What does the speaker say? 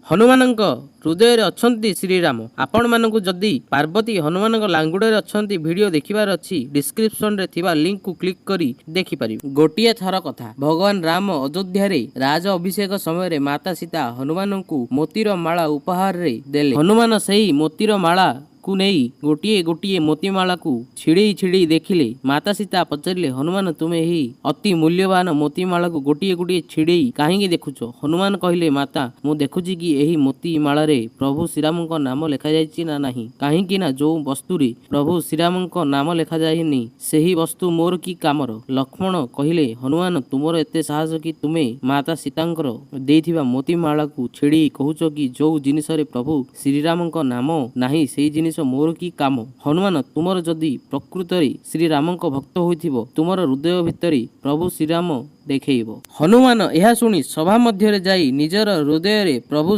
ହନୁମାନଙ୍କ ହୃଦୟରେ ଅଛନ୍ତି ଶ୍ରୀରାମ। ଆପଣମାନଙ୍କୁ ଯଦି ପାର୍ବତୀ ହନୁମାନଙ୍କ ଲାଙ୍ଗୁଡ଼ରେ ଅଛନ୍ତି ଭିଡ଼ିଓ ଦେଖିବାର ଅଛି, ଡିସ୍କ୍ରିପ୍ସନରେ ଥିବା ଲିଙ୍କକୁ କ୍ଲିକ୍ କରି ଦେଖିପାରିବେ। ଗୋଟିଏ ଥର କଥା, ଭଗବାନ ରାମ ଅଯୋଧ୍ୟାରେ ରାଜ ଅଭିଷେକ ସମୟରେ ମାତା ସୀତା ହନୁମାନଙ୍କୁ ମୋତିର ମାଳା ଉପହାରରେ ଦେଲେ। ହନୁମାନ ସେହି ମୋତିର ମାଳା କୁ ନେଇ ଗୋଟିଏ ଗୋଟିଏ ମୋତିମାଳାକୁ ଛିଡ଼େଇ ଛିଡ଼େଇ ଦେଖିଲେ। ମାତା ସୀତା ପଚାରିଲେ, ହନୁମାନ ତୁମେ ଏହି ଅତି ମୂଲ୍ୟବାନ ମୋତିମାଳାକୁ ଗୋଟିଏ ଗୋଟିଏ ଛିଡ଼େଇ କାହିଁକି ଦେଖୁଛ? ହନୁମାନ କହିଲେ, ମାତା ମୁଁ ଦେଖୁଛି କି ଏହି ମୋତିମାଳାରେ ପ୍ରଭୁ ଶ୍ରୀରାମଙ୍କ ନାମ ଲେଖାଯାଇଛି ନା ନାହିଁ। କାହିଁକି ନା ଯୋଉ ବସ୍ତୁରେ ପ୍ରଭୁ ଶ୍ରୀରାମଙ୍କ ନାମ ଲେଖାଯାଇନି ସେହି ବସ୍ତୁ ମୋର କି କାମର? ଲକ୍ଷ୍ମଣ କହିଲେ, ହନୁମାନ ତୁମର ଏତେ ସାହସ କି ତୁମେ ମାତା ସୀତାଙ୍କର ଦେଇଥିବା ମୋତିମାଳାକୁ ଛିଡ଼େଇ କହୁଛ କି ଯୋଉ ଜିନିଷରେ ପ୍ରଭୁ ଶ୍ରୀରାମଙ୍କ ନାମ ନାହିଁ ସେହି ଜିନିଷ ମୋର କି କାମ? ହନୁମାନ ତୁମର ଯଦି ପ୍ରକୃତରେ ଶ୍ରୀରାମଙ୍କ ଭକ୍ତ ହୋଇଥିବ, ତୁମର ହୃଦୟ ଭିତରେ ପ୍ରଭୁ ଶ୍ରୀରାମ ଦେଖେଇବ। ହନୁମାନ ଏହା ଶୁଣି ସଭା ମଧ୍ୟରେ ଯାଇ ନିଜର ହୃଦୟରେ ପ୍ରଭୁ